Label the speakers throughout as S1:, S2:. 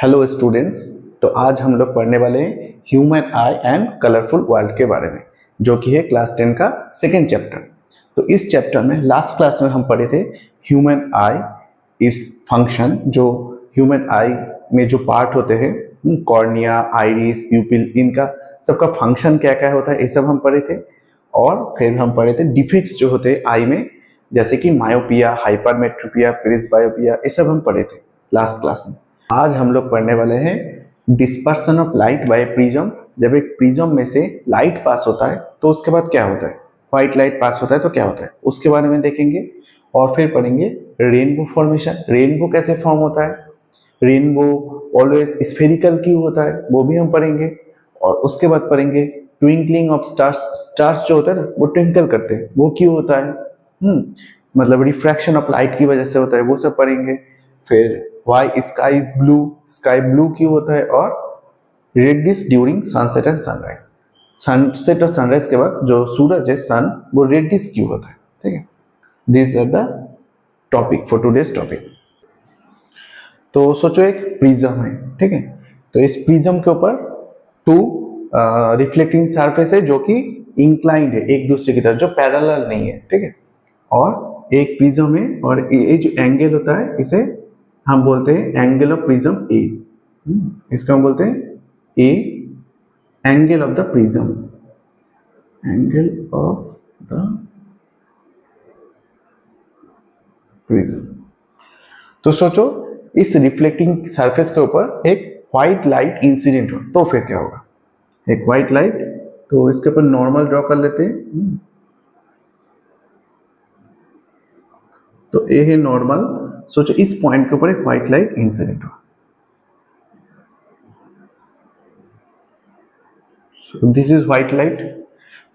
S1: Hello students. तो आज हम लोग पढ़ने वाले हैं human I and colourful world के बारे में, जो कि है क्लास 10 का सेकेंड चैप्टर। तो इस चैप्टर में लास्ट क्लास में हम पढ़े थे ह्यूमन आई, इस फंक्शन, जो ह्यूमन आई में जो पार्ट होते हैं, कॉर्निया, आइरिस, प्यूपिल, इनका सबका फंक्शन क्या क्या होता है, ये सब हम पढ़े थे। और फिर हम पढ़े थे डिफेक्ट्स जो होते हैं आई में, जैसे कि मायोपिया, हाइपरमेट्रोपिया, प्रेसबायोपिया, ये सब हम पढ़े थे लास्ट क्लास में। आज हम लोग पढ़ने वाले हैं dispersion of light by prism. जब एक प्रिज्म में से लाइट पास होता है तो उसके बाद क्या होता है, व्हाइट लाइट पास होता है तो क्या होता है, उसके बारे में देखेंगे। और फिर पढ़ेंगे रेनबो फॉर्मेशन, रेनबो कैसे फॉर्म होता है, रेनबो ऑलवेज स्फेरिकल क्यों होता है, वो भी हम पढ़ेंगे। और उसके बाद पढ़ेंगे ट्विंकलिंग ऑफ स्टार्स, स्टार्स जो होता है ना वो ट्विंकल करते हैं, वो क्यों होता है, मतलब रिफ्रैक्शन ऑफ लाइट की वजह से होता है, वो सब पढ़ेंगे। फिर why sky is blue, sky blue क्यों होता है, और reddish during sunset and sunrise, sunset और सनराइज के बाद जो सूरज है, सन, वो रेडिश क्यों होता है। ठीक है, this are the topic for today's topic. तो सोचो एक प्रिज्म है, ठीक है, तो इस प्रिज्म के ऊपर टू रिफ्लेक्टिंग सरफेस है जो कि इंक्लाइंड है एक दूसरे की तरफ, जो पैरेलल नहीं है, ठीक है। और एक प्रिज्म है और ये जो एंगल होता है इसे हम बोलते हैं एंगल ऑफ प्रिज्म ए। इसको हम बोलते हैं A, angle of the prism, angle of the prism. तो सोचो इस रिफ्लेक्टिंग सरफेस के ऊपर एक व्हाइट लाइट इंसिडेंट हो तो फिर क्या होगा, एक व्हाइट लाइट, तो इसके ऊपर नॉर्मल ड्रॉ कर लेते हैं। तो ए है नॉर्मल, सोचो इस पॉइंट के ऊपर एक व्हाइट लाइट इंसिडेंट हो, दिस इज व्हाइट लाइट।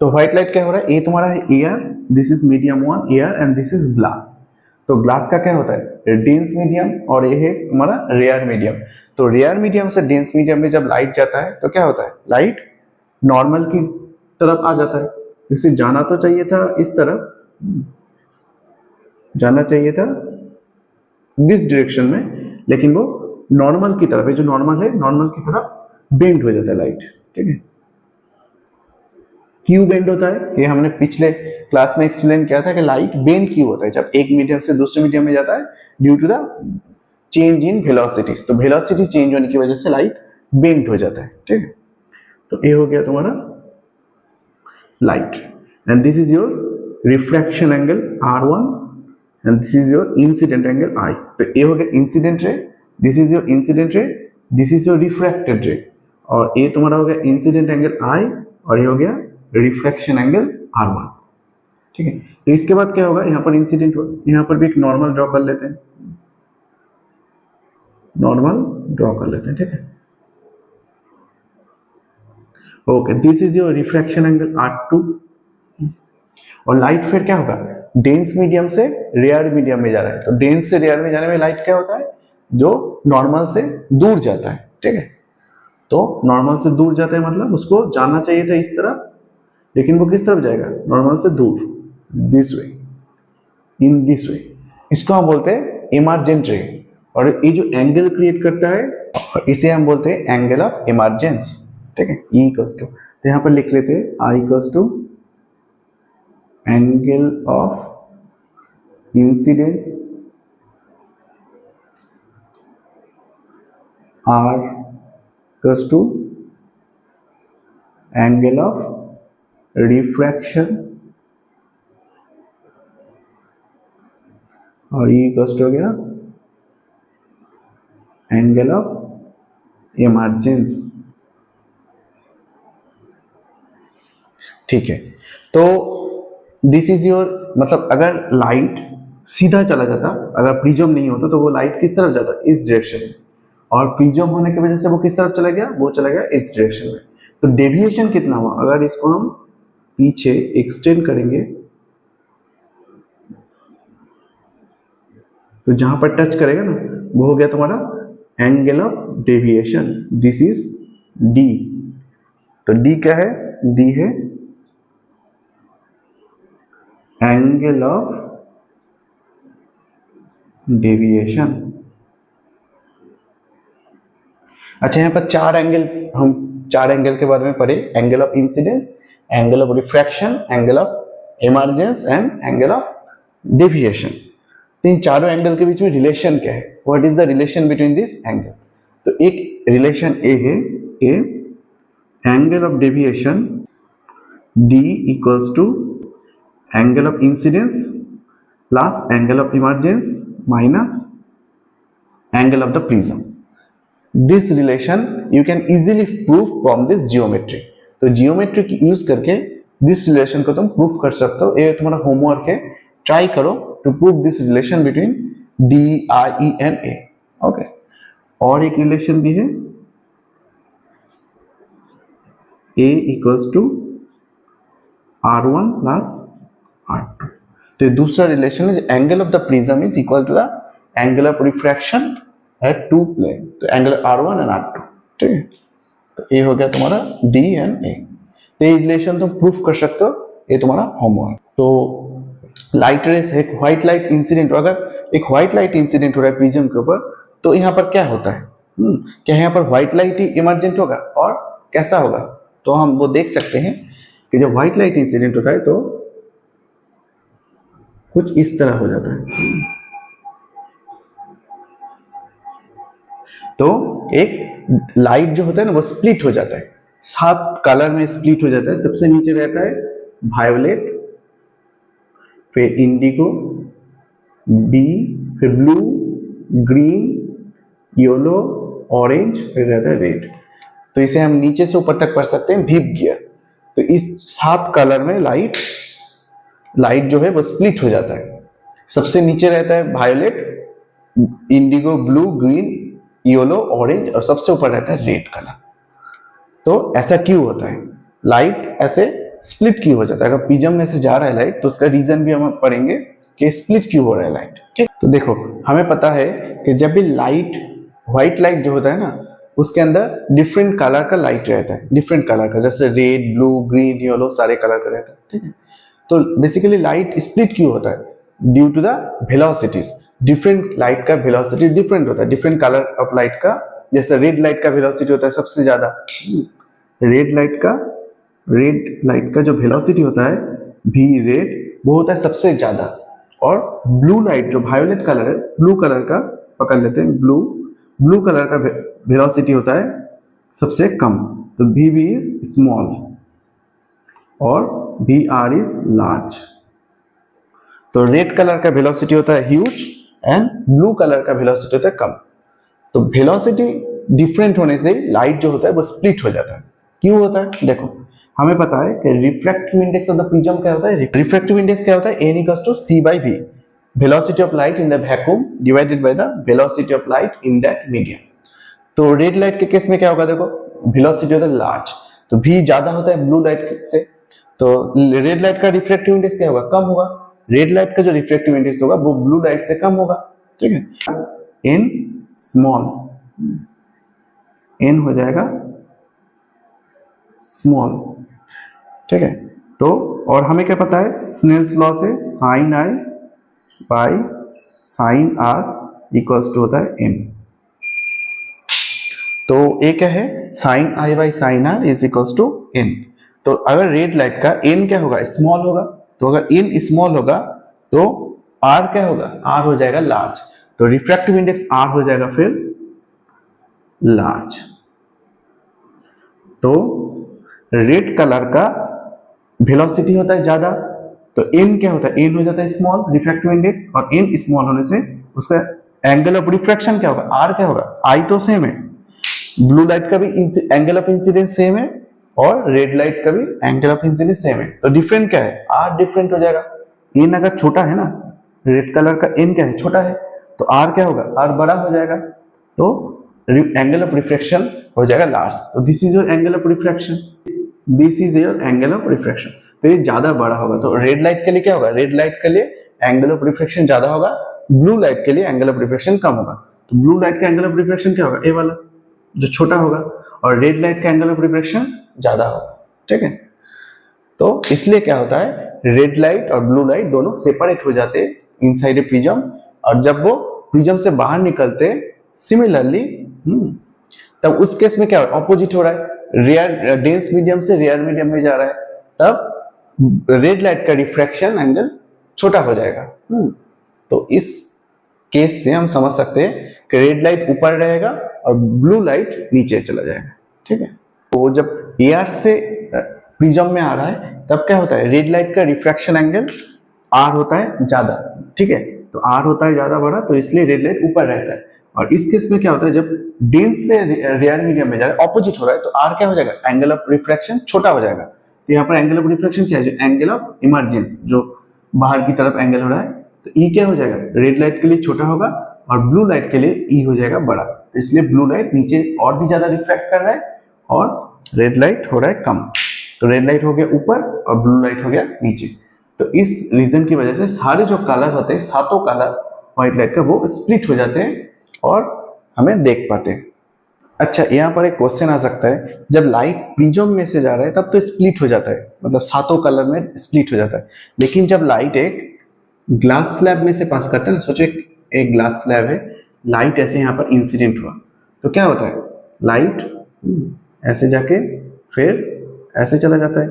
S1: तो व्हाइट लाइट क्या हो रहा है, ये तुम्हारा है air, this is medium one air and this is glass. तो ग्लास का क्या होता है, डेंस मीडियम, और ये है तुम्हारा रेयर मीडियम। तो रेयर मीडियम से डेंस मीडियम में जब लाइट जाता है तो क्या होता है, लाइट नॉर्मल की तरफ आ जाता है। इसे जाना तो चाहिए था इस तरफ, जाना चाहिए था दिस डायरेक्शन में, लेकिन वो नॉर्मल की तरफ है, जो नॉर्मल है नॉर्मल की तरफ बेंड हो जाता है लाइट, ठीक है। क्यों बेंड होता है, ये हमने पिछले क्लास में एक्सप्लेन किया था कि लाइट बेंड क्यों होता है जब एक मीडियम से दूसरे मीडियम में जाता है, due to the change in velocities. तो वेलोसिटी चेंज होने की वजह से लाइट बेंड हो जाता है, ठीक है। तो ये हो गया तुम्हारा light, and this is your refraction angle R1 and this is your incident angle I। तो ये हो गया incident ray, this is your incident ray, this is your refracted रे, और ये तुम्हारा हो गया इंसिडेंट एंगल I, और ये हो गया रिफ्रैक्शन एंगल R1, ठीक है। तो इसके बाद क्या होगा, यहाँ पर इंसिडेंट होगा, यहाँ पर भी एक नॉर्मल ड्रॉ कर लेते हैं, नॉर्मल ड्रॉ कर लेते हैं, ठीक है। Okay, this is your refraction angle R2। और लाइट फिर क्या होगा, डेंस मीडियम से रेयर मीडियम में जा रहा है, तो डेंस से रेयर में जाने में लाइट क्या होता है, जो नॉर्मल से दूर जाता है, ठीक है। तो नॉर्मल से दूर जाता है मतलब उसको जाना चाहिए था इस तरफ, लेकिन वो किस तरफ जाएगा, नॉर्मल से दूर, this way, in this way. इसको हम बोलते हैं इमर्जेंट रे, और ये जो एंगल क्रिएट करता है इसे हम बोलते हैं एंगल ऑफ इमर्जेंस, ठीक है। ई इक्वल्स टू, तो यहाँ पर लिख लेते हैं I equals to angle of incidence R equals to angle of refraction, और ये इक्वल्स हो गया एंगल ऑफ इमर्जेंस, ठीक है। तो दिस इज योर, मतलब अगर लाइट सीधा चला जाता, अगर प्रिज्म नहीं होता तो वो लाइट किस तरफ जाता, इस डायरेक्शन में, और प्रिज्म होने की वजह से वो किस तरफ चला गया, वो चला गया इस डायरेक्शन में। तो डेविएशन कितना हुआ, अगर इसको हम पीछे एक्सटेंड करेंगे तो जहां पर टच करेगा ना वो हो गया तुम्हारा angle of deviation, this is D। तो D क्या है, D है एंगल ऑफ डेविएशन, अच्छा, यहाँ पर चार एंगल के बारे में पढ़े, angle of incidence, angle of refraction, angle of emergence and angle of deviation. तो इन चारों एंगल के बीच में रिलेशन क्या है, what is the relation between this angle? तो एक रिलेशन ए है, A angle of deviation D equals to angle of incidence plus angle of emergence minus angle of the prism. This relation you can easily prove from this geometry. तो geometry की use करके this relation को तुम prove कर सकते हो। ये तुम्हारा होमवर्क है, ट्राई करो to prove this relation between D I E and A. Okay, और एक रिलेशन भी है, ए equals to R1 plus R2। तो ये दूसरा रिलेशन है, angle of the prism is equal to the angle of refraction at two plane, तो angle R1 and R2। ठीक है, तो ये हो गया तुम्हारा D एंड A। तो ये रिलेशन तुम प्रूफ कर सकते हो, ये तुम्हारा होमवर्क। तो लाइट रेस है, व्हाइट लाइट इंसिडेंट, अगर एक व्हाइट लाइट इंसिडेंट हो रहा है प्रिज्म के ऊपर, तो यहाँ पर क्या होता है, क्या यहाँ पर व्हाइट लाइट ही इमर्जेंट होगा और कैसा होगा? तो हम वो देख सकते हैं कि जब व्हाइट लाइट इंसिडेंट होता है तो कुछ इस तरह हो जाता है। तो एक लाइट जो होता है ना वो स्प्लिट हो जाता है, 7 कलर में स्प्लिट हो जाता है। सबसे नीचे रहता है वायोलेट, फिर इंडिगो, बी, फिर ब्लू, ग्रीन, येलो, ऑरेंज, फिर रहता है रेड। तो इसे हम नीचे से ऊपर तक पढ़ सकते हैं विप गियर। तो इस 7 कलर में लाइट जो है वो स्प्लिट हो जाता है। सबसे नीचे रहता है violet, Indigo, blue, green, yellow, orange, और सबसे ऊपर रहता है रेड कलर। तो ऐसा क्यों होता है, लाइट ऐसे स्प्लिट क्यों हो जाता है? अगर प्रिज्म में से जा रहा है लाइट तो उसका रीजन भी हम पढ़ेंगे कि स्प्लिट क्यों हो रहा है लाइट। ठीक, तो देखो हमें पता है कि जब भी लाइट, व्हाइट लाइट जो होता है ना, उसके अंदर डिफरेंट कलर का लाइट रहता है, डिफरेंट कलर का, जैसे रेड, ब्लू, ग्रीन, येलो, सारे कलर का रहता है। ठीक है, तो बेसिकली लाइट स्प्लिट क्यों होता है? Due to the velocities. Different light का वेलोसिटी डिफरेंट होता है, डिफरेंट कलर ऑफ लाइट का। जैसे रेड लाइट का वेलोसिटी होता है सबसे ज्यादा, रेड लाइट का जो वेलोसिटी होता है भी रेड, वो होता है सबसे ज्यादा। और ब्लू लाइट जो वायोलेट कलर है, ब्लू कलर का पकड़ लेते हैं, ब्लू कलर का वेलोसिटी होता है सबसे कम, तो VB इज स्मॉल और VR इज लार्ज। तो रेड कलर का वेलोसिटी होता है ह्यूज एंड ब्लू कलर का वेलोसिटी होता है कम। तो वेलोसिटी डिफरेंट होने से लाइट जो होता है वो स्प्लिट हो जाता है। क्यों होता है? देखो हमें पता है कि refractive index of the prism क्या होता है, रिफ्रैक्टिव इंडेक्स क्या होता है, n equals to c/v, velocity of light in the vacuum divided by the velocity of light in that medium. तो रेड लाइट के केस में क्या होगा, देखो वेलोसिटी होता है लार्ज, तो v ज्यादा होता है ब्लू लाइट से, तो रेड लाइट का रिफ्रैक्टिव इंडेक्स क्या होगा, कम होगा। रेड लाइट का जो रिफ्रैक्टिव इंडेक्स होगा वो ब्लू लाइट से कम होगा। ठीक है, n स्मॉल, n हो जाएगा स्मॉल। ठीक है, तो और हमें क्या पता है, स्नेल्स लॉ से sine I by sine R equals to होता है n। तो ये क्या है, sine I by sine R is equals to n। तो अगर रेड लाइट का n क्या होगा, स्मॉल होगा, तो अगर n स्मॉल होगा तो r क्या होगा, r हो जाएगा लार्ज। तो रिफ्रैक्टिव इंडेक्स r हो जाएगा फिर लार्ज। तो रेड कलर का वेलोसिटी होता है ज्यादा, तो n क्या होता है, n हो जाता है स्मॉल रिफ्रैक्टिव इंडेक्स, और n स्मॉल होने से उसका एंगल ऑफ रिफ्रैक्शन क्या होगा, r क्या होगा, I तो सेम है, ब्लू लाइट का भी एंगल ऑफ इंसिडेंस सेम है और रेड लाइट का भी एंगल ऑफ इंसिडेंस सेम है। तो डिफरेंट क्या है, r डिफरेंट हो जाएगा। n अगर छोटा है ना, रेड कलर का n क्या है, छोटा है, तो r क्या होगा, r बड़ा हो जाएगा, तो एंगल ऑफ रिफ्रैक्शन हो जाएगा लार्ज। तो this is your angle of refraction, this is your angle of refraction. तो ये ज्यादा बड़ा होगा, तो रेड लाइट के लिए क्या होगा, रेड लाइट के लिए एंगल ऑफ रिफ्रैक्शन ज्यादा होगा, ब्लू लाइट के लिए एंगल ऑफ रिफ्रैक्शन कम होगा। तो ब्लू लाइट का एंगल ऑफ रिफ्रैक्शन क्या होगा, ए वाला जो छोटा होगा, और रेड लाइट का एंगल ऑफ रिफ्रैक्शन ज्यादा होगा। ठीक है, तो इसलिए क्या होता है, रेड लाइट और ब्लू लाइट दोनों सेपरेट हो जाते हैं इनसाइड ए प्रिज्म, और जब वो प्रिज्म से बाहर निकलते सिमिलरली तब उस केस में क्या हो, ऑपोजिट हो रहा है, रेयर डेंस मीडियम से रेयर मीडियम में जा रहा है, तब रेड लाइट का रिफ्रैक्शन एंगल छोटा हो जाएगा। तो इस केस से हम समझ सकते हैं कि रेड लाइट ऊपर रहेगा और ब्लू लाइट नीचे चला जाएगा। ठीक है, तो जब एआर से प्रिज्म में आ रहा है तब क्या होता है, रेड लाइट का रिफ्रैक्शन एंगल आर होता है ज्यादा। ठीक है, तो आर होता है ज्यादा बड़ा, तो इसलिए रेड लाइट ऊपर रहता है। और इस केस में क्या होता है, जब डेंस से रेयर मीडियम में जा रहा है, ऑपोजिट हो रहा है, तो आर क्या हो जाएगा, एंगल ऑफ रिफ्रैक्शन छोटा हो जाएगा। तो यहाँ पर एंगल ऑफ रिफ्रैक्शन क्या है, एंगल ऑफ इमर्जेंस, जो बाहर की तरफ एंगल हो रहा है, तो ई क्या हो जाएगा, रेड लाइट के लिए छोटा होगा और ब्लू लाइट के लिए ई हो जाएगा बड़ा। तो इसलिए ब्लू लाइट नीचे और भी ज्यादा रिफ्रैक्ट कर रहा है और रेड लाइट हो रहा है कम। तो रेड लाइट हो गया ऊपर और ब्लू लाइट हो गया नीचे। तो इस रीजन की वजह से सारे जो कलर होते हैं, सातों कलर व्हाइट लाइट का, वो स्प्लिट हो जाते हैं और हमें देख पाते हैं। अच्छा, यहाँ पर एक क्वेश्चन आ सकता है, जब लाइट प्रिज्म में से जा रहा है तब तो स्प्लिट हो जाता है, मतलब सातों कलर में स्प्लिट हो जाता है। लेकिन जब लाइट एक ग्लास स्लैब में से पास करता है ना, सोचो एक ग्लास स्लैब है, लाइट ऐसे यहाँ पर इंसिडेंट हुआ, तो क्या होता है, लाइट ऐसे जाके फिर ऐसे चला जाता है।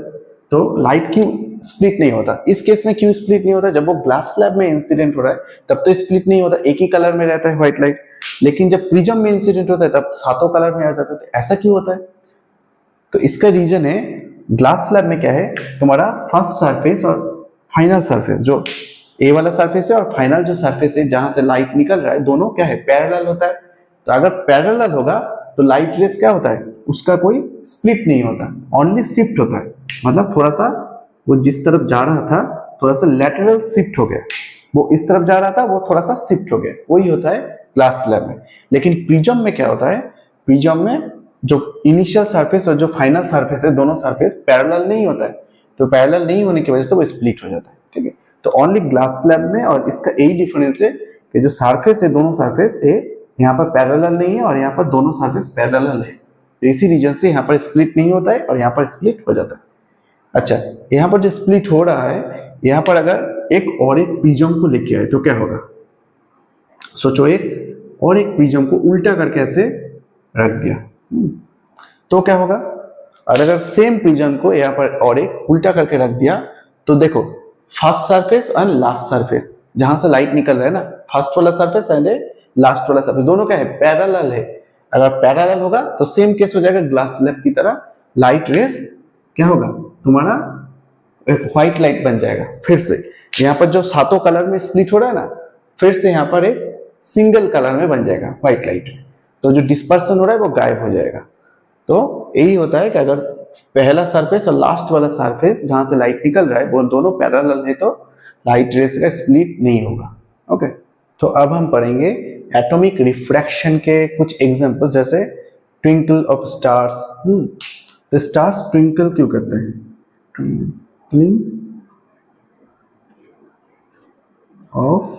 S1: तो लाइट क्यों स्प्लिट नहीं होता, इस केस में क्यों स्प्लिट नहीं होता, जब वो ग्लास स्लैब में इंसिडेंट हो रहा है तब तो स्प्लिट नहीं होता, एक ही कलर में रहता है व्हाइट लाइट। लेकिन जब प्रिज्म में इंसिडेंट होता है तब सातों कलर में आ जाता है। तो ऐसा क्यों होता है, तो इसका रीजन है, ग्लास स्लैब में क्या है, तुम्हारा फर्स्ट सरफेस और फाइनल सरफेस, जो ए वाला सरफेस है और फाइनल जो सरफेस है जहां से लाइट निकल रहा है, दोनों क्या है, पैरेलल होता है। तो अगर पैरेलल होगा तो लाइट रेस क्या होता है, उसका कोई स्प्लिट नहीं होता, ओनली शिफ्ट होता है। मतलब थोड़ा सा वो जिस तरफ जा रहा था थोड़ा सा लैटरल शिफ्ट हो गया, वो इस तरफ जा रहा था वो थोड़ा सा शिफ्ट हो गया, वही होता है ग्लास स्लैब में। लेकिन प्रिज्म में क्या होता है, प्रिज्म में जो इनिशियल सरफेस और जो फाइनल सरफेस है, दोनों सरफेस पैरेलल नहीं होता है। तो पैरेलल नहीं होने की वजह से वो स्प्लिट हो जाता है। ठीक है, तो ओनली ग्लास स्लैब में, और इसका यही डिफरेंस है कि जो सरफेस है, दोनों सरफेस यहाँ पर पैरेलल नहीं है और यहाँ पर दोनों सरफेस पैरेलल है। तो इसी रीजन से यहाँ पर स्प्लिट नहीं होता है और यहाँ पर स्प्लिट हो जाता है। अच्छा, यहाँ पर जो स्प्लिट हो रहा है, यहाँ पर अगर एक और एक प्रिज्म को लेके आए तो क्या होगा, सोचो एक और एक प्रिज्म को उल्टा करके ऐसे रख दिया, तो क्या होगा, और अगर सेम प्रिज्म को यहाँ पर और एक उल्टा करके रख दिया, तो देखो first surface and last surface जहां से लाइट निकल रहा है ना, फर्स्ट वाला सरफेस एंड लास्ट वाला सरफेस, दोनों क्या है, पैरेलल है। अगर पैरेलल होगा तो सेम केस हो जाएगा ग्लास स्लैब की तरह, लाइट रेस क्या होगा, तुम्हारा एक व्हाइट लाइट बन जाएगा। फिर से यहाँ पर जो सातों कलर में स्प्लिट हो रहा है ना, फिर से यहाँ पर एक सिंगल कलर में बन जाएगा व्हाइट लाइट, तो जो डिस्पर्सन हो रहा है वो गायब हो जाएगा। तो यही होता है कि अगर पहला सरफेस और लास्ट वाला सरफेस जहां से लाइट निकल रहा है वो दोनों पैरेलल है तो लाइट रेस का स्प्लिट नहीं होगा। ओके, तो अब हम पढ़ेंगे एटॉमिक रिफ्रैक्शन के कुछ एग्जांपल्स, जैसे ट्विंकल ऑफ स्टार्स। तो स्टार्स ट्विंकल क्यों करते हैं, ट्विंकलिंग ऑफ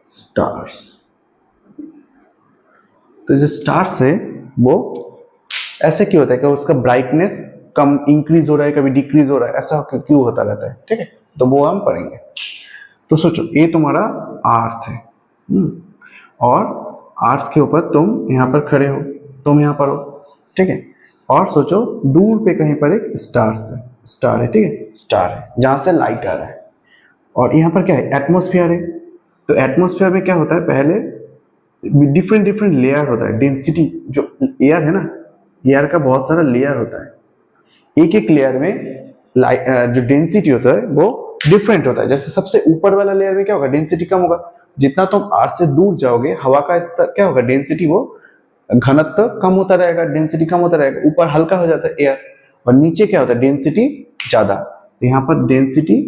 S1: स्टार्स। तो जो स्टार्स है वो ऐसे क्यों होता है कि उसका ब्राइटनेस कम इंक्रीज हो रहा है, कभी डिक्रीज हो रहा है, ऐसा क्यों होता रहता है। ठीक है, तो वो हम पढ़ेंगे। तो सोचो ये तुम्हारा अर्थ है, और अर्थ के ऊपर तुम यहाँ पर खड़े हो, तुम यहाँ पर हो। ठीक है, और सोचो दूर पे कहीं पर एक स्टार है, ठीक है, स्टार है जहां से लाइट आ रहा है, और यहाँ पर क्या है, एटमोस्फियर है। तो एटमोस्फियर में क्या होता है, पहले डिफरेंट लेयर होता है, डेंसिटी, जो एयर है ना, एयर का बहुत सारा लेयर होता है। एक एक लेयर में जो डेंसिटी होता है वो डिफरेंट होता है। जैसे सबसे ऊपर वाला लेयर में क्या होगा, डेंसिटी कम होगा। जितना तुम अर्थ से दूर जाओगे, हवा का स्तर क्या होगा, डेंसिटी, वो घनत्व कम होता रहेगा, डेंसिटी कम होता रहेगा, ऊपर हल्का हो जाता है एयर, और नीचे क्या होता है, डेंसिटी ज्यादा। यहाँ पर डेंसिटी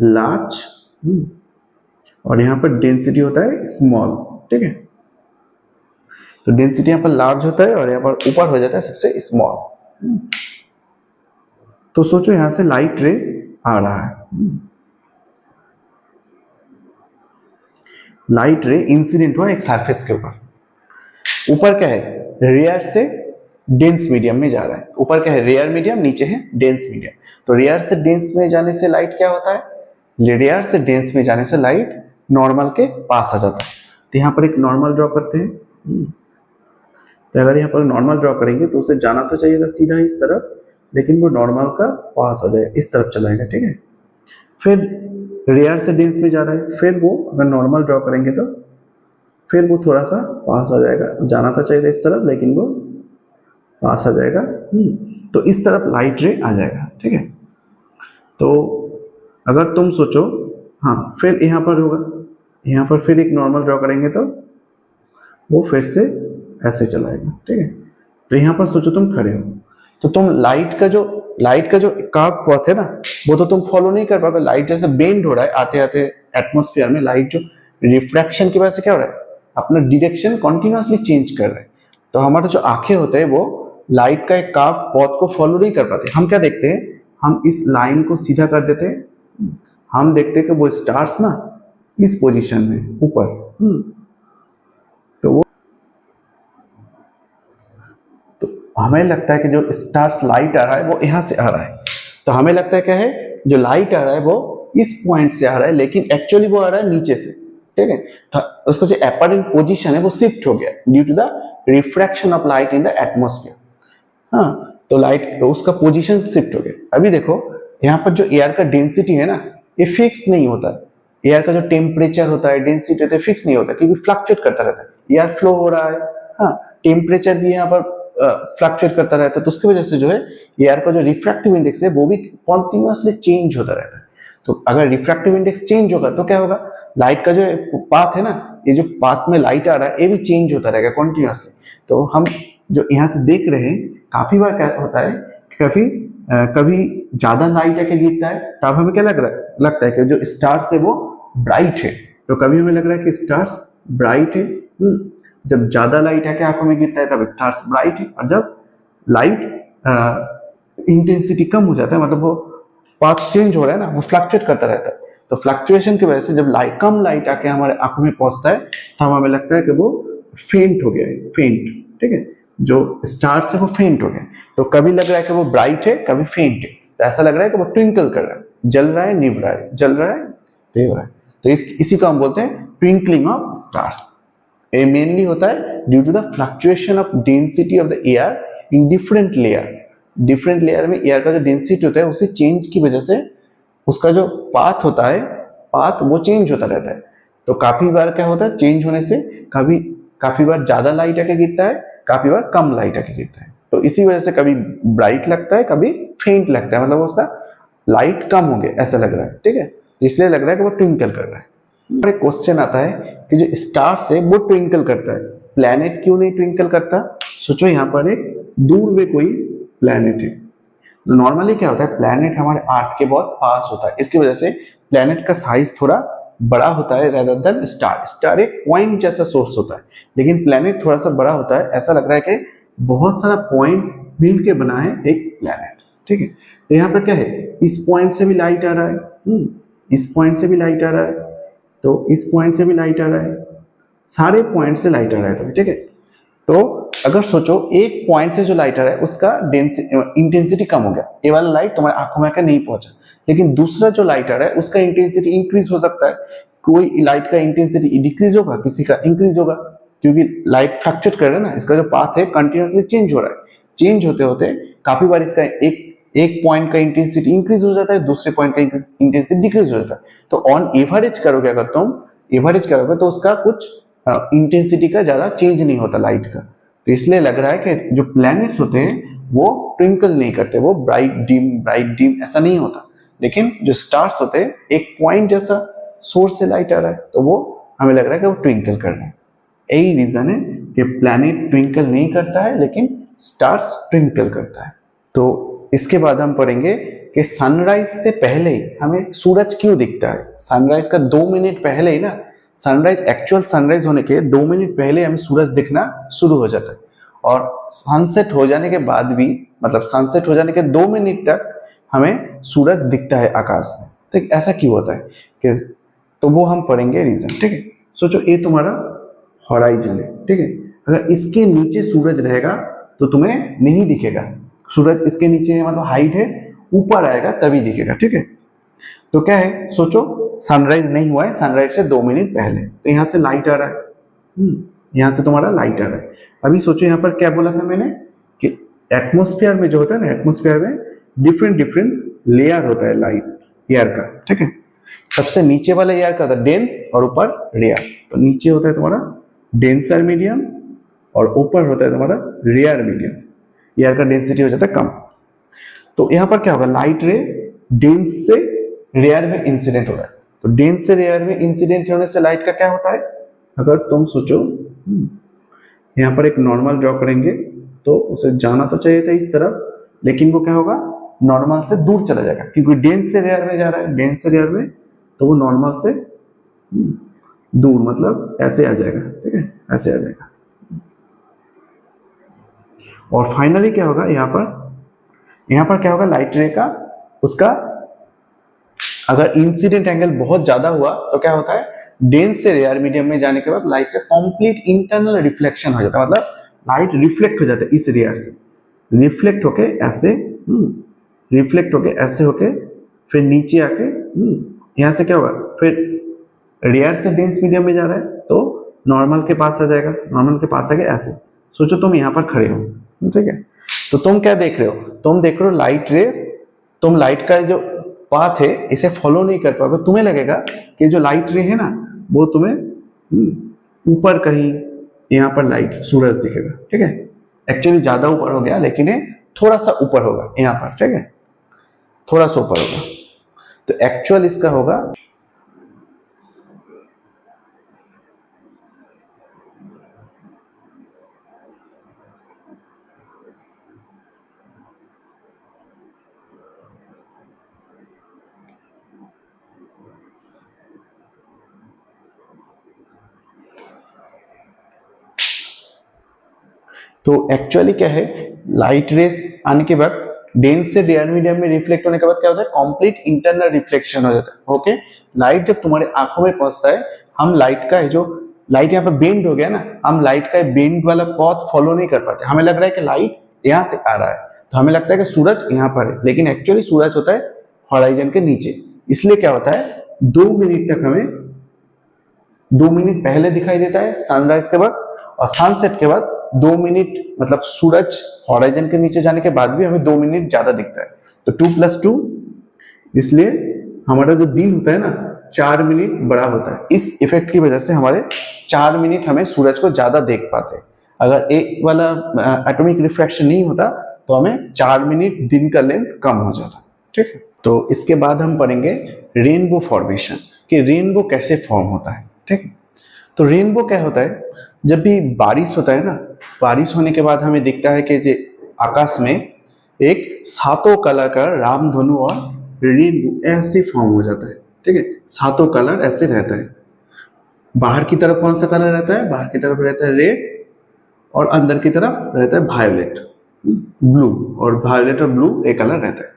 S1: लार्ज और यहाँ पर डेंसिटी होता है स्मॉल। ठीक है, तो डेंसिटी यहाँ पर लार्ज होता है और यहाँ पर ऊपर हो जाता है सबसे स्मॉल। तो सोचो यहां से लाइट रे आ रहा है, लाइट रे इंसिडेंट हुआ एक सरफेस के ऊपर क्या है, रेयर से डेंस मीडियम में जा रहा है। ऊपर क्या है, रेयर मीडियम, नीचे है डेंस मीडियम। तो रेयर से डेंस में जाने से लाइट क्या होता है, रेयर से डेंस में जाने से लाइट नॉर्मल के पास आ जाता है। तो यहाँ पर एक नॉर्मल ड्रॉ करते हैं। तो अगर यहाँ पर नॉर्मल ड्रॉ करेंगे तो उसे जाना तो चाहिए था सीधा इस तरफ, लेकिन वो नॉर्मल का पास आ जाएगा, इस तरफ चलाएगा, ठीक है। फिर रेयर से डेंस में जा रहा है, फिर वो अगर नॉर्मल ड्रॉ करेंगे तो फिर वो थोड़ा सा पास आ जाएगा, जाना था चाहिए था इस तरफ लेकिन वो पास आ जाएगा। तो इस तरफ लाइट रे आ जाएगा, ठीक है। तो अगर तुम सोचो, हाँ फिर यहाँ पर होगा, यहाँ पर फिर एक नॉर्मल ड्रॉ करेंगे तो वो फिर से ऐसे चलाएगा, ठीक है। तो यहाँ पर सोचो तुम खड़े हो, तो तुम लाइट का जो कर्व पथ है ना, वो तो तुम फॉलो नहीं कर पाओगे। लाइट जैसे बेंड हो रहा है आते आते एटमॉस्फेयर में, लाइट जो रिफ्रैक्शन की वजह से क्या हो रहा है, अपना डायरेक्शन कॉन्टिन्यूसली चेंज कर रहे हैं। तो हमारा जो आंखें होते हैं वो लाइट का एक कर्व पथ को फॉलो नहीं कर पाते। हम क्या देखते हैं, हम इस लाइन को सीधा कर देते हैं, हम देखते हैं कि वो स्टार्स ना इस पोजीशन में ऊपर, तो हमें लगता है कि जो स्टार्स लाइट आ रहा है वो यहां से आ रहा है। तो हमें लगता है क्या है, जो लाइट आ रहा है वो इस पॉइंट से आ रहा है, लेकिन एक्चुअली वो आ रहा है नीचे से, ठीक है। तो उसका जो अपरेंट पोजीशन है वो शिफ्ट हो गया due to the refraction of light in the atmosphere. हाँ, तो लाइट उसका पोजीशन शिफ्ट हो गया। अभी देखो यहाँ पर जो एयर का डेंसिटी है ना, ये फिक्स नहीं होता है। एयर का जो टेम्परेचर होता है, डेंसिटी होता है, फिक्स नहीं होता, क्योंकि फ्लक्चुएट करता रहता है। एयर फ्लो हो रहा है, हाँ, टेम्परेचर भी यहाँ पर फ्लक्चुएट करता रहता है, तो उसकी वजह से जो है एयर का जो रिफ्रैक्टिव इंडेक्स है वो भी कॉन्टिन्यूसली चेंज होता रहता है। तो अगर रिफ्रैक्टिव इंडेक्स चेंज होगा तो क्या होगा, लाइट का जो पाथ है ना, ये जो पाथ में लाइट आ रहा है ये भी चेंज होता रहेगा कॉन्टिन्यूसली। तो हम जो यहाँ से देख रहे हैं, काफी बार क्या होता है, कभी ज्यादा लाइट आके गिरता है तब हमें क्या लगता है कि जो स्टार्स है वो ब्राइट है। तो कभी हमें लग रहा है कि स्टार्स ब्राइट है, जब ज्यादा लाइट आके आंखों में गिरता है तब स्टार्स ब्राइट है, और जब लाइट इंटेंसिटी कम हो जाता है, मतलब वो पाथ चेंज हो रहा है ना, वो फ्लक्चुएट करता रहता है। तो फ्लक्चुएशन की वजह से जब कम लाइट आके हमारे आंखों में पहुंचता है तब हमें लगता है कि वो फेंट हो गया है, फेंट, ठीक है। जो स्टार्स है वो फेंट हो गए। तो कभी लग रहा है कि वो ब्राइट है, कभी फेंट है। तो ऐसा लग रहा है कि वो ट्विंकल कर रहा है, जल रहा है, निभ रहा है, जल रहा है, निभ रहा है। तो इसी को हम बोलते हैं ट्विंकलिंग ऑफ स्टार्स। ये मेनली होता है due to the fluctuation of density of the air in different layer. Different layer में एयर का जो डेंसिटी होता है उसे चेंज की वजह से उसका जो पाथ होता है, पाथ वो चेंज होता रहता है। तो काफी बार क्या होता है, चेंज होने से काफी बार ज्यादा लाइट आके गिरता है, काफी बार कम लाइट आके गिरता है। तो इसी वजह से कभी ब्राइट लगता है, कभी फेंट लगता है, मतलब उसका लाइट कम हो गया ऐसा लग रहा है, ठीक है। तो इसलिए लग रहा है कि वो ट्विंकल कर रहा है। एक क्वेश्चन आता है कि जो स्टार्स है वो ट्विंकल करता है, प्लैनेट क्यों नहीं ट्विंकल करता। सोचो यहाँ पर एक दूर में कोई प्लैनेट है। नॉर्मली क्या होता है, प्लैनेट हमारे अर्थ के बहुत पास होता है, इसकी वजह से प्लैनेट का साइज थोड़ा बड़ा होता है रेदर देन स्टार। स्टार एक पॉइंट जैसा सोर्स होता है, लेकिन प्लैनेट थोड़ा सा बड़ा होता है। ऐसा लग रहा है कि बहुत सारा पॉइंट मिल के बना है एक प्लैनेट, ठीक है। तो यहाँ पर क्या है, इस पॉइंट से भी लाइट आ रहा है, इस पॉइंट से भी लाइट आ रहा है, तो इस पॉइंट से भी लाइट आ रहा है, सारे पॉइंट से लाइट आ रहा है, ठीक है। तो अगर सोचो एक पॉइंट से जो लाइट आ रहा है उसका इंटेंसिटी कम हो गया, ये वाला लाइट तुम्हारे आंखों में आकर नहीं पहुंचा, लेकिन दूसरा जो लाइट आ रहा है उसका इंटेंसिटी इंक्रीज हो सकता है। कोई लाइट का इंटेंसिटी डिक्रीज होगा, किसी का इंक्रीज होगा, क्योंकि लाइट फ्लक्चुएट कर रहा है ना, इसका जो पाथ है कंटिन्यूसली चेंज हो रहा है। चेंज होते होते काफी बार इसका एक पॉइंट का इंटेंसिटी इंक्रीज हो जाता है, दूसरे पॉइंट का इंटेंसिटी डिक्रीज हो जाता है। तो ऑन एवरेज करोगे, अगर तुम एवरेज करोगे तो उसका कुछ इंटेंसिटी का ज्यादा चेंज नहीं होता लाइट का। तो इसलिए लग रहा है कि जो प्लैनेट्स होते हैं वो ट्विंकल नहीं करते, वो ब्राइट डिम ऐसा नहीं होता। लेकिन जो स्टार्स होते हैं एक पॉइंट जैसा सोर्स से लाइट आ रहा है, तो वो हमें लग रहा है कि वो ट्विंकल कर रहे हैं। यही रीजन है कि प्लैनेट ट्विंकल नहीं करता है लेकिन स्टार्स ट्विंकल करता है। तो इसके बाद हम पढ़ेंगे कि सनराइज से पहले ही हमें सूरज क्यों दिखता है। सनराइज का 2 मिनट पहले ही ना, सनराइज एक्चुअल सनराइज होने के 2 मिनट पहले हमें सूरज दिखना शुरू हो जाता है, और सनसेट हो जाने के बाद भी, मतलब सनसेट हो जाने के 2 मिनट तक हमें सूरज दिखता है आकाश में। ठीक, ऐसा क्यों होता है कि, तो वो हम पढ़ेंगे रीजन, ठीक है। सोचो ये तुम्हारा हॉराइजन है, ठीक है। अगर इसके नीचे सूरज रहेगा तो तुम्हें नहीं दिखेगा। सूरज इसके नीचे है, मतलब हाइट है, ऊपर आएगा तभी दिखेगा, ठीक है। तो क्या है, सोचो सनराइज नहीं हुआ है, सनराइज से 2 मिनट पहले, तो यहाँ से लाइट आ रहा है, यहाँ से तुम्हारा लाइट आ रहा है। अभी सोचो यहाँ पर क्या बोला था मैंने कि एटमॉस्फेयर में जो होता है ना, एटमॉस्फेयर में डिफरेंट डिफरेंट लेयर होता है लाइट एयर का, ठीक है। सबसे नीचे वाला एयर का होता है डेंस और ऊपर रेयर। तो नीचे होता है तुम्हारा डेंसर मीडियम और ऊपर होता है तुम्हारा रेयर मीडियम। एयर का डेंसिटी हो जाता है कम। तो यहाँ पर क्या होगा, लाइट रे डेंस से रेयर में इंसिडेंट हो रहा है। तो डेंस से रेयर में इंसिडेंट होने से लाइट का क्या होता है, अगर तुम सोचो यहाँ पर एक नॉर्मल ड्रॉ करेंगे तो उसे जाना तो चाहिए था इस तरफ, लेकिन वो क्या होगा, नॉर्मल से दूर चला जाएगा, क्योंकि डेंस से रेयर में जा रहा है। डेंस से रेयर में तो वो नॉर्मल से दूर, मतलब ऐसे आ जाएगा, ठीक है, ऐसे आ जाएगा। और फाइनली क्या होगा, यहाँ पर क्या होगा, लाइट रे का उसका अगर इंसिडेंट एंगल बहुत ज्यादा हुआ तो क्या होता है, डेंस से रेयर मीडियम में जाने के बाद लाइट का कंप्लीट इंटरनल रिफ्लेक्शन हो जाता है, मतलब लाइट रिफ्लेक्ट हो जाता है इस रेयर से, रिफ्लेक्ट होके ऐसे रिफ्लेक्ट होके ऐसे होके फिर नीचे आके यहाँ से क्या होगा, फिर रेयर से डेंस मीडियम में जा रहा है तो नॉर्मल के पास आ जाएगा, नॉर्मल के पास आके ऐसे। सोचो तुम यहाँ पर खड़े हो, ठीक है, तो तुम क्या देख रहे हो, तुम देख रहे हो लाइट रेस, तुम लाइट का जो पाथ है इसे फॉलो नहीं कर पाओगे। तुम्हें लगेगा कि जो लाइट रे है ना वो तुम्हें ऊपर कहीं यहाँ पर लाइट सूरज दिखेगा, ठीक है। एक्चुअली ज्यादा ऊपर हो गया, लेकिन ये थोड़ा सा ऊपर होगा यहाँ पर, ठीक है, थोड़ा सा ऊपर होगा। तो एक्चुअल इसका होगा तो एक्चुअली क्या है, लाइट रेस आने के बाद डेंस से रेयर मीडियम में रिफ्लेक्ट होने के बाद क्या होता है, कंप्लीट इंटरनल रिफ्लेक्शन हो जाता है। ओके, लाइट जब तुम्हारे आंखों में पहुंचता है, हम लाइट का जो लाइट यहाँ पे बेंड हो गया ना, हम लाइट का बेंड वाला पथ फॉलो नहीं कर पाते। हमें लग रहा है कि लाइट यहाँ से आ रहा है, तो हमें लगता है कि सूरज यहाँ पर है, लेकिन एक्चुअली सूरज होता है हॉराइजन के नीचे। इसलिए क्या होता है, 2 मिनट तक हमें 2 मिनट पहले दिखाई देता है सनराइज के बाद, और सनसेट के बाद 2 मिनट, मतलब सूरज हॉराइजन के नीचे जाने के बाद भी हमें 2 मिनट ज्यादा दिखता है। तो 2+2, इसलिए हमारा जो दिन होता है ना 4 मिनट बड़ा होता है। इस इफेक्ट की वजह से हमारे 4 मिनट हमें सूरज को ज्यादा देख पाते हैं। अगर एक वाला एटॉमिक रिफ्रैक्शन नहीं होता तो हमें 4 मिनट दिन का लेंथ कम हो जाता, ठीक है। तो इसके बाद हम पढ़ेंगे रेनबो फॉर्मेशन, कि रेनबो कैसे फॉर्म होता है, ठीक है। तो रेनबो क्या होता है, जब भी बारिश होता है ना, बारिश होने के बाद हमें दिखता है कि आकाश में एक 7 कलर का रामधनु और रेनबो ऐसे फॉर्म हो जाता है, ठीक है। 7 कलर ऐसे रहता है। बाहर की तरफ कौन सा कलर रहता है, बाहर की तरफ रहता है रेड, और अंदर की तरफ रहता है वायलेट, ब्लू, और वायलेट और ब्लू एक कलर रहता है।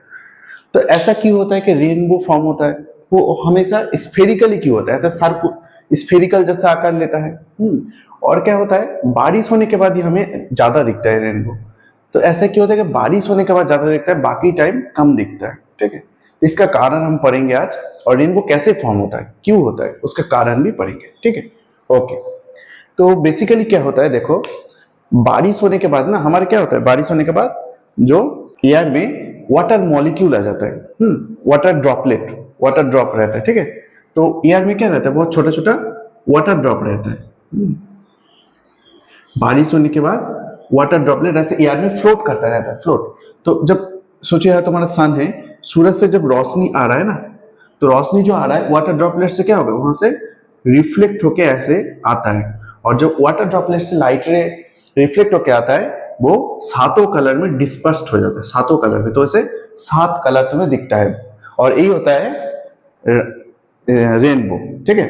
S1: तो ऐसा क्यों होता है कि रेनबो फॉर्म होता है, वो हमेशा स्फेरिकली क्यों होता है, ऐसा सर्कल स्फेरिकल जैसा आकार लेता है। और क्या होता है, बारिश होने के बाद ही हमें ज्यादा दिखता है रेनबो। तो ऐसा क्यों होता है कि बारिश होने के बाद ज्यादा दिखता है, बाकी टाइम कम दिखता है, ठीक है। इसका कारण हम पढ़ेंगे आज, और रेनबो कैसे फॉर्म होता है, क्यों होता है, उसका कारण भी पढ़ेंगे, ठीक है। ओके, तो बेसिकली क्या होता है, देखो बारिश होने के बाद ना हमारे क्या होता है, बारिश होने के बाद जो एयर में वाटर मॉलिक्यूल आ जाता है, वाटर ड्रॉप रहता है, ठीक है। तो एयर में क्या रहता है, बहुत छोटा छोटा वाटर ड्रॉप रहता है। बारिश होने के बाद वाटर ड्रॉपलेट ऐसे एयर में फ्लोट करता रहता है, फ्लोट। तो जब सोचिए यार तुम्हारा सन है, सूरज से जब रोशनी आ रहा है ना, तो रोशनी जो आ रहा है वाटर ड्रॉपलेट से क्या होगा, वहां से रिफ्लेक्ट होके ऐसे आता है, और जो वाटर ड्रॉपलेट से लाइट रे रिफ्लेक्ट होके आता है वो 7 कलर में डिस्पर्स्ड हो जाता है, 7 कलर में। तो ऐसे 7 कलर तुम्हें दिखता है, और यही होता है रेनबो, ठीक है।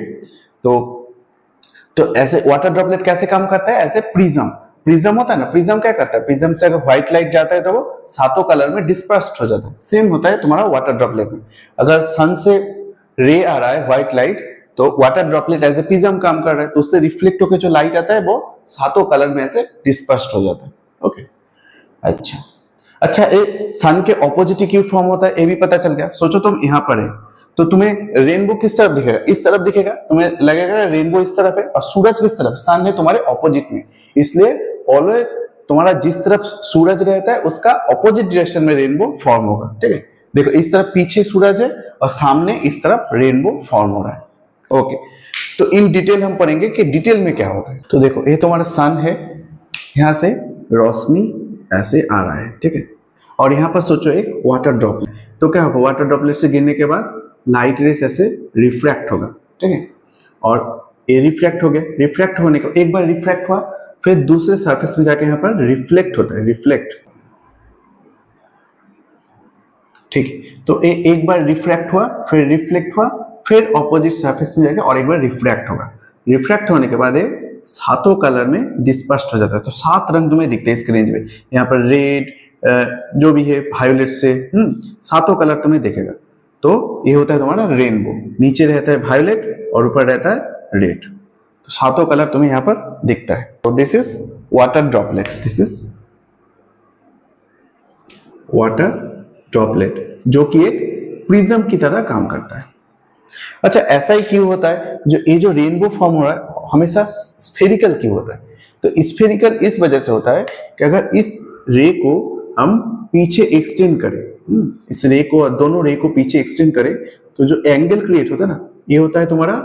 S1: तो ऐसे वाटर ड्रॉपलेट कैसे काम करता है, ऐसे प्रिज्म होता है ना, प्रिज्म क्या करता है, प्रिज्म से अगर व्हाइट लाइट जाता है तो वो 7 कलर में डिस्पर्स्ड हो जाता है। सेम होता है तुम्हारा वाटर ड्रॉपलेट में, अगर सन से रे आ रहा है व्हाइट लाइट, तो water droplet as a prism काम कर रहा है, तो उससे रिफ्लेक्ट होकर जो लाइट आता है वो 7 कलर में ऐसे डिस्पर्स्ड हो जाता है। ओके, अच्छा ये सन के ऑपोजिट क्यों फॉर्म होता है ये भी पता चल गया। सोचो तुम यहाँ पर है, तो तुम्हें रेनबो किस तरफ दिखेगा, इस तरफ दिखेगा, तुम्हें लगेगा रेनबो इस तरफ है, और सूरज किस तरफ, सन है तुम्हारे ऑपोजिट में, इसलिए ऑलवेज तुम्हारा जिस तरफ सूरज रहता है उसका ऑपोजिट डायरेक्शन में रेनबो फॉर्म होगा, ठीक है। देखो इस तरफ पीछे सूरज है और सामने इस तरफ रेनबो फॉर्म हो रहा है। ओके, तो इन डिटेल हम पढ़ेंगे कि डिटेल में क्या होता है। तो देखो ये तुम्हारा सन है, यहाँ से रोशनी ऐसे आ रहा है, ठीक है, और यहाँ पर सोचो एक वाटर ड्रॉपलेट, तो क्या होगा, वाटर ड्रॉपलेट से गिरने के बाद लाइट रेस ऐसे रिफ्रैक्ट होगा, ठीक है, और ये रिफ्रैक्ट हो गया, रिफ्रैक्ट होने का एक बार रिफ्रैक्ट हुआ फिर दूसरे सरफेस में जाके यहाँ पर रिफ्लेक्ट होता है, रिफ्लेक्ट, ठीक है। तो एक बार रिफ्रैक्ट हुआ फिर रिफ्लेक्ट हुआ फिर ऑपोजिट सरफेस में जाके और एक बार रिफ्रैक्ट होगा। रिफ्रैक्ट होने के बाद ये सातों कलर में डिस्पर्स्ड हो जाता है। तो 7 रंग तुम्हें दिखते हैं इस रेंज में, यहाँ पर रेड जो भी है वायोलेट से सातों कलर तुम्हें दिखेगा। तो ये होता है तुम्हारा रेनबो, नीचे रहता है वायोलेट और ऊपर रहता है रेड, तो सातों कलर तुम्हें यहाँ पर दिखता है। तो this is water droplet, this is water droplet जो कि एक प्रिज्म की तरह काम करता है। अच्छा, ऐसा ही क्यों होता है, जो ये जो रेनबो फॉर्म हो रहा है हमेशा स्फेरिकल क्यों होता है? तो स्फेरिकल इस वजह से होता है कि अगर इस रे को हम पीछे एक्सटेंड करें, इस रे को, दोनों रे को पीछे एक्सटेंड करें, तो जो एंगल क्रिएट होता है ना, ये होता है तुम्हारा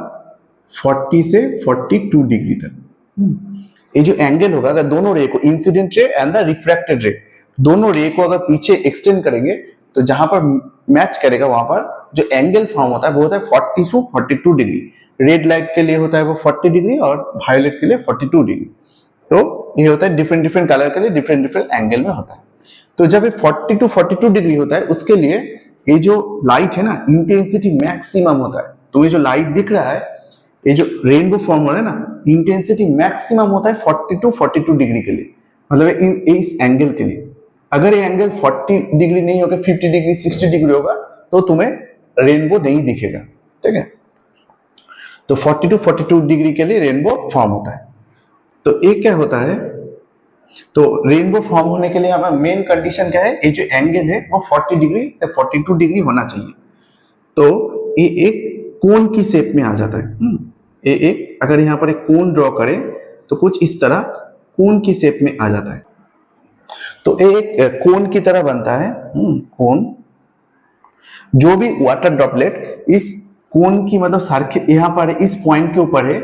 S1: 40 से 42 डिग्री तक। ये जो एंगल होगा, अगर दोनों रे को, incident ray and the refracted रे, दोनों रे को अगर पीछे एक्सटेंड करेंगे तो जहां पर मैच करेगा वहां पर जो एंगल फॉर्म होता है वो होता है 40 से 42 डिग्री। रेड लाइट के लिए होता है वो 40 डिग्री और वायलेट के लिए 42 डिग्री। तो ये होता है डिफरेंट डिफरेंट कलर के लिए डिफरेंट डिफरेंट एंगल में होता है। तो जब ये 40 to 42 डिग्री होता है उसके लिए ये जो लाइट है ना, इंटेंसिटी मैक्सिमम होता है। तुम्हें जो लाइट दिख रहा है, ये जो रेनबो फॉर्म हो रहा है ना, इंटेंसिटी मैक्सिमम होता है 40 to 42 डिग्री के लिए, मतलब इस एंगल के लिए। अगर ये एंगल 40 डिग्री नहीं होगा, 50 डिग्री 60 डिग्री होगा, तो तुम्हें रेनबो नहीं दिखेगा, ठीक है। तो 40 to 42 डिग्री के लिए रेनबो फॉर्म होता है। तो एक क्या होता है, तो रेनबो फॉर्म होने के लिए हमारा मेन कंडीशन क्या है, ये जो एंगल है वो 40 डिग्री से 42 डिग्री होना चाहिए। तो ये एक कोन की शेप में आ जाता है। ये एक, अगर यहाँ पर एक कोन ड्रॉ करें तो कुछ इस तरह कोन की शेप में आ जाता है। तो एक कोन की तरह बनता है कोन। जो भी वाटर ड्रॉपलेट इस कोन की, मतलब सर्किल यहाँ पर इस पॉइंट के ऊपर है,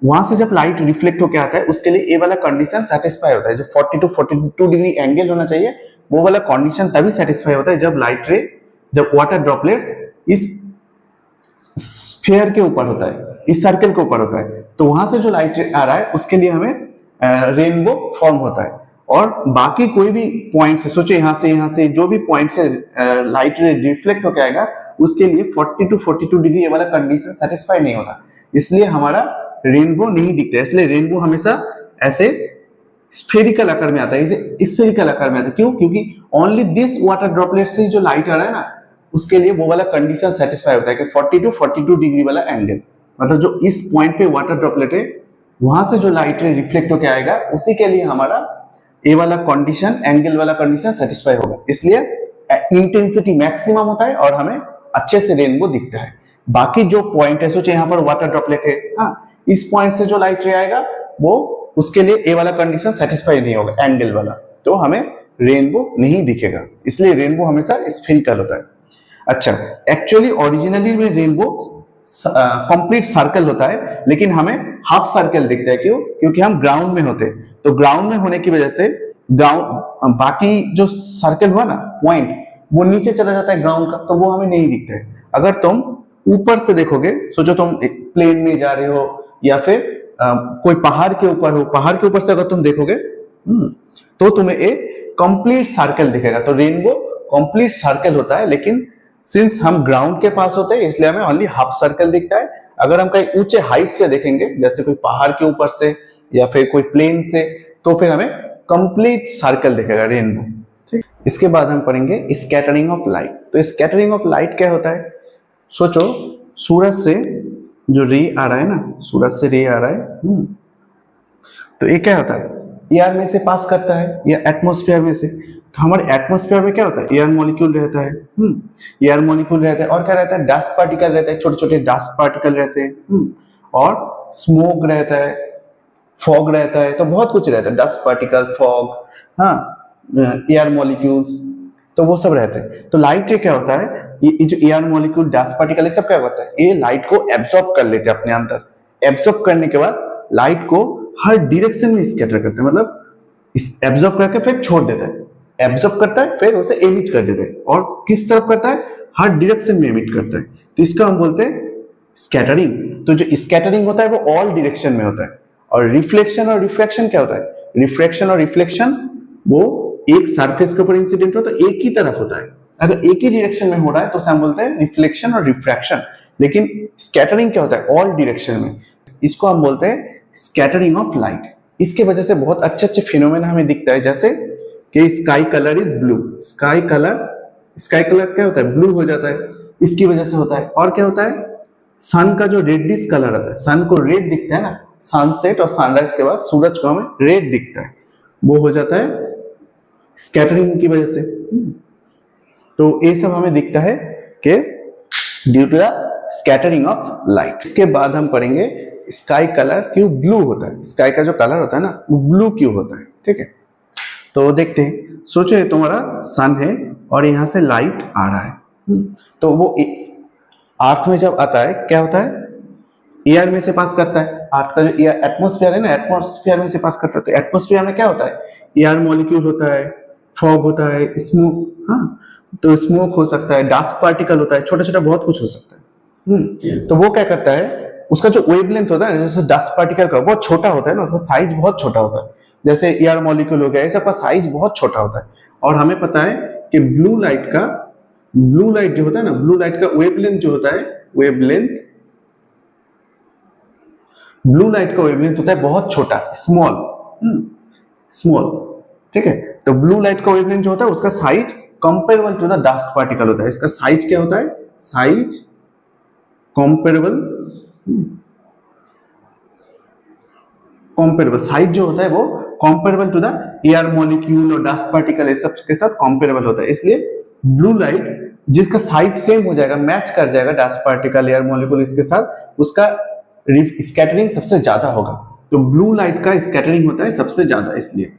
S1: वहां से जब लाइट रिफ्लेक्ट होकर आता है उसके लिए ये वाला कंडीशन सेटिस्फाई होता है। जो 40 to 42 डिग्री एंगल होना चाहिए वो वाला कंडीशन तभी सेटिस्फाई होता है जब लाइट रे, जब वाटर ड्रॉपलेट्स इस स्फीयर के ऊपर होता है, इस सर्कल के ऊपर होता है। तो वहां से जो लाइट रे आ रहा है उसके लिए हमें रेनबो फॉर्म होता है। और बाकी कोई भी पॉइंट से, सोचो यहाँ से जो भी पॉइंट से लाइट रे रिफ्लेक्ट होकर आएगा उसके लिए 40 to 42 डिग्री ये वाला कंडीशन सेटिस्फाई नहीं होता, इसलिए हमारा रेनबो नहीं दिखता है। इसलिए रेनबो हमेशा ऐसे स्फेरिकल आकार में आता है, इसे स्फेरिकल आकार में आता है। क्यों? क्योंकि ओनली दिस वाटर ड्रॉपलेट से जो लाइट आ रहा है ना, उसके लिए वो वाला कंडीशन सेटिस्फाई होता है कि 40 to 42 डिग्री वाला एंगल, मतलब जो इस पॉइंट पे वाटर ड्रॉपलेट है वहां से जो लाइट रे रिफ्लेक्ट होकर आएगा उसी के लिए हमारा ये वाला कंडीशन, एंगल वाला कंडीशन सेटिस्फाई होगा। इसलिए इंटेंसिटी मैक्सिमम होता है और हमें अच्छे से रेनबो दिखता है। बाकी जो पॉइंट है, सोचे यहाँ पर वाटर ड्रॉपलेट है, इस पॉइंट से जो लाइट रे आएगा वो, उसके लिए ए वाला कंडीशन सेटिस्फाई नहीं होगा, एंगल वाला, तो हमें रेनबो नहीं दिखेगा। इसलिए रेनबो हमेशा स्फेरिकल होता है। अच्छा, एक्चुअली ओरिजिनली में रेनबो कंप्लीट सर्कल होता है, लेकिन हमें हाफ सर्कल दिखता है। क्यों? क्योंकि हम ग्राउंड में होते हैं। तो ग्राउंड में होने की वजह से ग्राउंड, बाकी जो सर्कल हुआ ना पॉइंट, वो नीचे चला जाता है ग्राउंड का, तो वो हमें नहीं दिखता है। अगर तुम ऊपर से देखोगे, सोचो तुम प्लेन में जा रहे हो या फिर कोई पहाड़ के ऊपर हो, पहाड़ के ऊपर से अगर तुम देखोगे तो तुम्हें एक कंप्लीट सर्कल दिखेगा। तो रेनबो कंप्लीट सर्कल होता है, लेकिन सिंस हम ग्राउंड के पास होते हैं इसलिए हमें ओनली हाफ सर्कल दिखता है। अगर हम कहीं ऊंचे हाइट से देखेंगे, जैसे कोई पहाड़ के ऊपर से या फिर कोई प्लेन से, तो फिर हमें कंप्लीट सर्कल दिखेगा रेनबो। ठीक, इसके बाद हम पढ़ेंगे स्कैटरिंग ऑफ लाइट। तो स्कैटरिंग ऑफ लाइट क्या होता है? सोचो सूरज से जो रे आ रहा है ना, सूरज से रे आ रहा है, तो ये क्या होता है, एयर में से पास करता है या एटमॉस्फेयर में से। तो हमारे एटमॉस्फेयर में क्या होता है, एयर मॉलिक्यूल रहता है, एयर मॉलिक्यूल रहता है, और क्या रहता है, डस्ट पार्टिकल रहता है, छोटे छोटे डस्ट पार्टिकल रहते हैं, और स्मोक रहता है, फॉग रहता है, तो बहुत कुछ रहता है, डस्ट पार्टिकल, फॉग, हाँ, एयर मॉलिक्यूल्स, तो वो सब रहते हैं। तो लाइट ये क्या होता है, ये जो एयर मॉलिक्यूल, डस्ट पार्टिकल, ये सब क्या होता है, ये लाइट को एब्सॉर्ब कर लेते हैं अपने अंदर। एब्सॉर्ब करने के बाद लाइट को हर डायरेक्शन में स्कैटर करते हैं, मतलब एब्सॉर्ब करके फिर छोड़ देता है, एब्सॉर्ब करता है फिर उसे एमिट कर देता है, और किस तरफ करता है, हर डायरेक्शन में एमिट करता है। तो इसका हम बोलते हैं स्कैटरिंग। तो जो स्कैटरिंग होता है वो ऑल डायरेक्शन में होता है। और रिफ्लेक्शन और रिफ्रैक्शन क्या होता है, रिफ्रैक्शन और रिफ्लेक्शन वो एक सरफेस के ऊपर इंसिडेंट हो तो एक ही तरफ होता है, अगर एक ही डायरेक्शन में हो रहा है तो उसे हम बोलते हैं रिफ्लेक्शन और रिफ्रैक्शन। लेकिन स्कैटरिंग क्या होता है, ऑल डायरेक्शन में, इसको हम बोलते हैं स्कैटरिंग ऑफ लाइट। इसके वजह से बहुत अच्छे अच्छे फिनोमेना हमें दिखता है, जैसे कि sky colour is blue, sky colour क्या होता है, ब्लू हो जाता है, इसकी वजह से होता है। और क्या होता है, सन का जो रेडिश कलर आता है, सन को रेड दिखता है ना, सनसेट और सनराइज के बाद सूरज को हमें रेड दिखता है, वो हो जाता है स्कैटरिंग की वजह से। तो ये सब हमें दिखता है कि due to the scattering of light. इसके बाद हम पढ़ेंगे स्काई कलर क्यों ब्लू होता है, स्काई का जो कलर होता है ना वो ब्लू क्यों होता है, ठीक है। तो देखते हैं, सोचो तुम्हारा सन है और यहाँ से लाइट आ रहा है, तो वो अर्थ में जब आता है क्या होता है, एयर में से पास करता है, अर्थ का जो एयर एटमॉस्फेयर है ना, एटमॉस्फेयर में से पास करता है। तो एटमॉस्फेयर में क्या होता है, एयर मॉलिक्यूल होता है, फॉग होता है, स्मोक, हाँ, तो स्मोक हो सकता है, डस्ट पार्टिकल होता है, छोटा छोटा बहुत कुछ हो सकता है। तो वो क्या करता है, उसका जो वेवलेंथ होता है, जैसे डस्ट पार्टिकल का बहुत छोटा होता है ना, उसका साइज बहुत छोटा होता है, जैसे एयर मॉलिक्यूल हो गया, ये सब का साइज बहुत छोटा होता है। और हमें पता है कि ब्लू लाइट जो होता है ना, ब्लू लाइट का वेवलेंथ जो होता है, ब्लू लाइट का वेवलेंथ होता है बहुत छोटा, स्मॉल, ठीक है। तो ब्लू लाइट का वेवलेंथ जो होता है उसका size comparable to the dust particle होता है। इसका साइज क्या होता है, साइज कंपेरेबल साइज जो होता है वो comparable to the air molecule और डस्ट पार्टिकल, सब के साथ कंपेरेबल होता है। इसलिए ब्लू लाइट जिसका साइज सेम हो जाएगा, मैच कर जाएगा डस्ट पार्टिकल, एयर मॉलिक्यूल इसके साथ, उसका स्कैटरिंग सबसे ज्यादा होगा। तो ब्लू लाइट का स्कैटरिंग होता है सबसे ज्यादा। इसलिए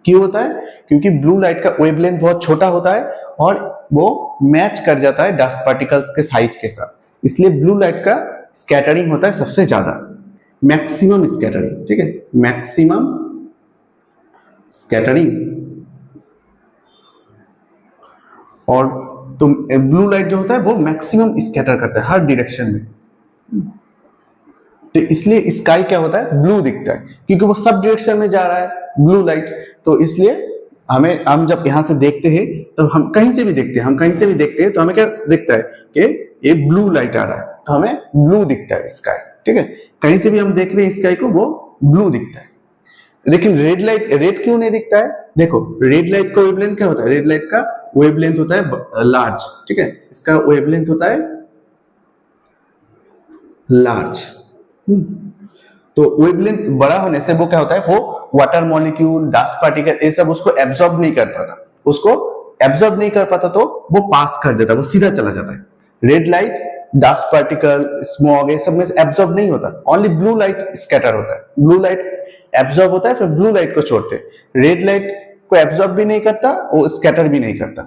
S1: क्यों होता है, क्योंकि ब्लू लाइट का वेवलेंथ बहुत छोटा होता है और वो मैच कर जाता है डस्ट पार्टिकल्स के साइज के साथ, इसलिए ब्लू लाइट का स्कैटरिंग होता है सबसे ज्यादा, मैक्सिमम स्कैटरिंग, ठीक है, मैक्सिमम स्कैटरिंग। और तो ब्लू लाइट जो होता है वो मैक्सिमम स्कैटर करता है हर डायरेक्शन में। तो इसलिए स्काई क्या होता है, ब्लू दिखता है, क्योंकि वो सब डायरेक्शन में जा रहा है ब्लू लाइट। तो इसलिए हम जब यहां से देखते हैं तो हम कहीं से भी देखते हैं तो हमें क्या दिखता है कि ये ब्लू लाइट आ रहा है, तो हमें ब्लू दिखता है स्काई, ठीक है। कहीं से भी हम देख रहे हैं स्काई को, वो ब्लू दिखता है। लेकिन रेड क्यों नहीं दिखता है, देखो रेड लाइट का वेवलेंथ क्या होता है, रेड लाइट का वेवलेंथ होता है लार्ज, ठीक है, इसका वेवलेंथ होता है लार्ज। तो वेवलेंथ बड़ा होने से वो क्या होता है, वो वाटर मॉलिक्यूल, डस्ट पार्टिकल, ये सब उसको एब्जॉर्ब नहीं कर पाता, तो वो पास कर जाता है, वो सीधा चला जाता है। Red light, dust particle, smog, ये सब में एब्जॉर्ब नहीं होता, ओनली ब्लू लाइट स्कैटर होता है। ब्लू लाइट एब्जॉर्ब होता है, फिर ब्लू लाइट को छोड़ते हैं। रेड लाइट को एब्जॉर्ब भी नहीं करता, वो स्कैटर भी नहीं करता।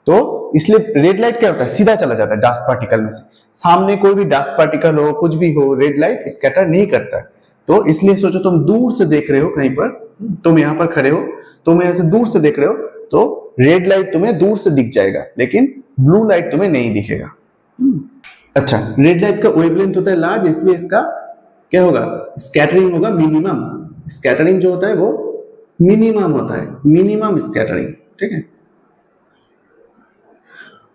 S1: तो इसलिए रेड लाइट क्या होता है, सीधा चला जाता है डस्ट पार्टिकल में से। सामने कोई भी डस्ट पार्टिकल हो, कुछ भी हो, रेड लाइट स्कैटर नहीं करता है। तो इसलिए सोचो तुम दूर से देख रहे हो, कहीं पर तुम यहाँ पर खड़े हो, तुम ऐसे दूर से देख रहे हो, तो रेड लाइट तुम्हें दूर से दिख जाएगा, लेकिन ब्लू लाइट तुम्हें नहीं दिखेगा। अच्छा, रेड लाइट का वेवलेंथ होता है लार्ज, इसलिए इसका क्या होगा, स्कैटरिंग होगा मिनिमम। स्कैटरिंग जो होता है वो मिनिमम होता है, मिनिमम स्कैटरिंग, ठीक है।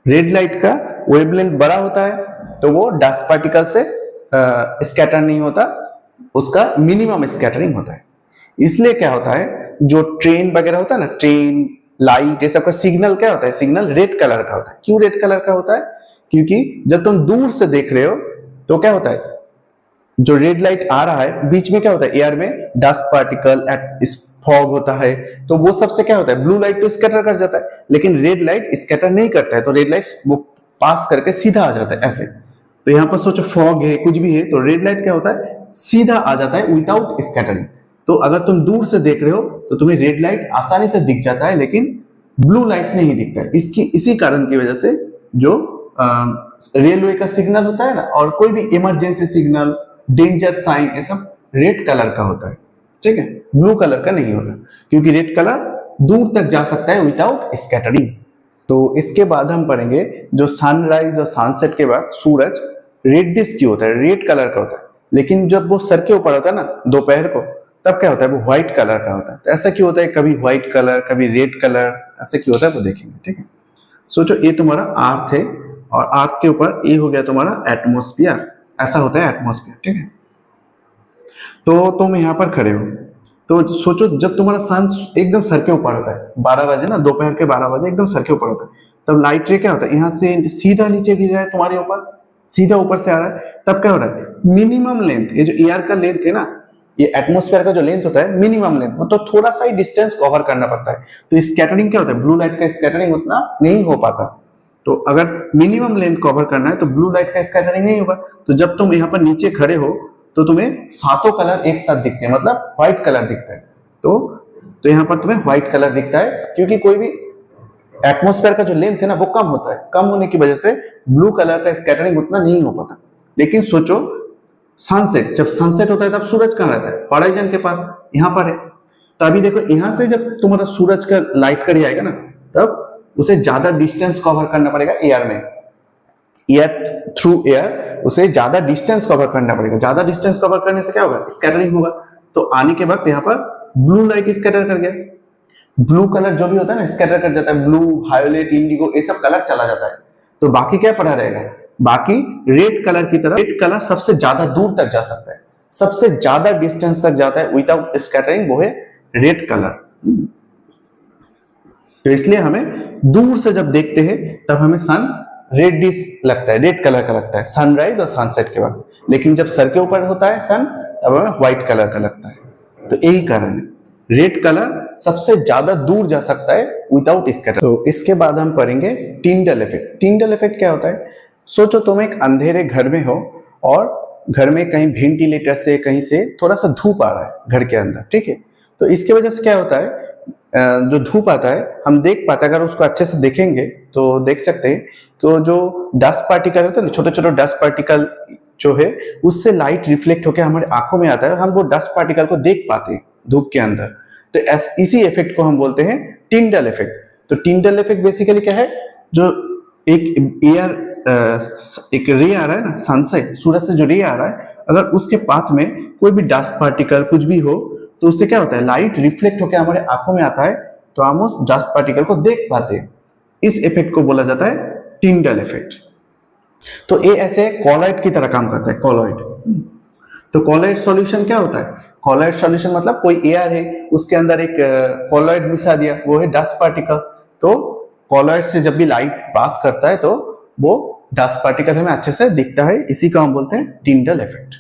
S1: रेड लाइट का वेवलेंथ बड़ा होता है तो वो डस्ट पार्टिकल से स्कैटर नहीं होता, उसका मिनिमम स्कैटरिंग होता है। इसलिए क्या होता है, जो ट्रेन वगैरह होता है ना, ट्रेन, लाइट, ये सब का सिग्नल क्या होता है, सिग्नल रेड कलर का होता है। क्यों रेड कलर का होता है, क्योंकि जब तुम दूर से देख रहे हो तो क्या होता है, जो रेड लाइट आ रहा है बीच में क्या होता है, एयर में डस्ट पार्टिकल, फॉग होता है, तो वो सबसे क्या होता है, ब्लू लाइट तो स्कैटर कर जाता है, लेकिन रेड लाइट स्कैटर नहीं करता है, तो रेड लाइट वो पास करके सीधा आ जाता है ऐसे। तो यहाँ पर सोचो फॉग है, कुछ भी है, तो रेड लाइट क्या होता है, सीधा आ जाता है विदाउट स्कैटरिंग। तो अगर तुम दूर से देख रहे हो तो तुम्हें रेड लाइट आसानी से दिख जाता है, लेकिन ब्लू लाइट नहीं दिखता है। इसी कारण की वजह से जो रेलवे का सिग्नल होता है ना, और कोई भी इमरजेंसी सिग्नल, डेंजर साइन, ये सब रेड कलर का होता है, ठीक है, ब्लू कलर का नहीं होता, क्योंकि रेड कलर दूर तक जा सकता है विदाउट स्कैटरिंग। तो इसके बाद हम पढ़ेंगे जो सनराइज और सनसेट के बाद सूरज रेडिश क्यों होता है, रेड कलर का होता है, लेकिन जब वो सर के ऊपर होता है ना दोपहर को, तब क्या होता है, वो व्हाइट कलर का होता है। तो ऐसा क्यों होता है, कभी व्हाइट कलर कभी रेड कलर, ऐसा क्यों होता है वो देखेंगे, ठीक है। सोचो ये तुम्हारा अर्थ है और अर्थ के ऊपर ये हो गया तुम्हारा एटमॉस्फेयर, ऐसा होता है एटमॉस्फेयर, ठीक है। तो तुम यहाँ पर खड़े हो, तो सोचो जब तुम्हारा सन एकदम सर के ऊपर होता है, 12 बजे ना, दोपहर के 12 बजे एकदम सर के ऊपर होता है, तब लाइट रे क्या होता है, यहाँ से सीधा नीचे गिर रहा है तुम्हारे ऊपर, सीधा ऊपर से आ रहा है, तब क्या हो रहा है, मिनिमम लेंथ, ये जो एयर का लेंथ है ना, ये एटमॉस्फेयर का जो लेंथ होता है मिनिमम लेंथ, तो थोड़ा सा ही डिस्टेंस कवर करना पड़ता है। तो स्कैटरिंग क्या होता है, ब्लू लाइट का स्कैटरिंग उतना नहीं हो पाता। तो अगर मिनिमम लेंथ कवर करना है तो ब्लू लाइट का स्कैटरिंग नहीं होगा। तो जब तुम यहाँ पर नीचे खड़े हो तो तुम्हें सातों कलर एक साथ दिखते हैं, मतलब व्हाइट कलर दिखता है। तो यहाँ पर तुम्हें व्हाइट कलर दिखता है, क्योंकि कोई भी एटमॉस्फेयर का जो लेंथ है ना वो कम होता है, कम होने की वजह से ब्लू कलर का स्कैटरिंग उतना नहीं हो पाता। लेकिन सोचो सनसेट, जब सनसेट होता है तब सूरज कहाँ रहता है, होराइजन के पास, यहाँ पर है। तो अभी देखो यहाँ से जब तुम्हारा सूरज का लाइट कड़ी आएगा ना, तब उसे ज्यादा डिस्टेंस कवर करना पड़ेगा एयर में, एयर थ्रू एयर उसे ज्यादा डिस्टेंस कवर करना पड़ेगा। ज्यादा डिस्टेंस कवर करने से क्या होगा, स्कैटरिंग होगा। तो आने के बाद यहाँ पर ब्लू लाइट स्कैटर कर गया, ब्लू कलर जो भी होता है ना स्कैटर कर जाता है, ब्लू, वायोलेट, इंडिगो, ये सब कलर चला जाता है। तो बाकी क्या पड़ा रहेगा, बाकी रेड कलर की तरफ, रेड कलर सबसे ज्यादा दूर तक जा सकता है, सबसे ज्यादा डिस्टेंस तक जाता है विदाउट स्कैटरिंग, वो है रेड कलर। तो इसलिए हमें दूर से जब देखते हैं तब हमें सन रेडिश लगता है, रेड कलर का लगता है सनराइज और सनसेट के बाद। लेकिन जब सर के ऊपर होता है सन, तब हमें व्हाइट कलर का लगता है। तो यही कारण है, रेड कलर सबसे ज्यादा दूर जा सकता है विदाउट स्कैटर। तो इसके बाद हम पढ़ेंगे टिंडल इफेक्ट। टिंडल इफेक्ट क्या होता है, सोचो तुम एक अंधेरे घर में हो और घर में कहीं वेंटिलेटर से कहीं से थोड़ा सा धूप आ रहा है घर के अंदर, ठीक है। तो इसकी वजह से क्या होता है, जो धूप आता है हम देख पाते हैं, अगर उसको अच्छे से देखेंगे तो देख सकते हैं कि जो डस्ट पार्टिकल होता है ना, छोटे छोटे डस्ट पार्टिकल जो है, उससे लाइट रिफ्लेक्ट होकर हमारे आंखों में आता है और हम वो डस्ट पार्टिकल को देख पाते हैं धूप के अंदर। तो इसी इफेक्ट को हम बोलते हैं टिंडल इफेक्ट। तो टिंडल इफेक्ट बेसिकली क्या है, जो एक रे आ रहा है ना सन से, सूरज से जो रे आ रहा है, अगर उसके पाथ में कोई भी डस्ट पार्टिकल कुछ भी हो, तो उससे क्या होता है, लाइट रिफ्लेक्ट होकर हमारे आंखों में आता है, तो हम उस डस्ट पार्टिकल को देख पाते हैं। इस इफेक्ट को बोला जाता है टिंडल इफेक्ट। तो ये ऐसे कॉलॉइड की तरह काम करता है, कॉलॉइड। तो कॉलॉइड सॉल्यूशन क्या होता है, कॉलॉइड सॉल्यूशन मतलब कोई एयर है, उसके अंदर एक कॉलॉइड मिला दिया, वो है डस्ट पार्टिकल। तो कॉलॉइड से जब भी लाइट पास करता है तो वो डस्ट पार्टिकल हमें अच्छे से दिखता है, इसी को हम बोलते हैं टिंडल इफेक्ट।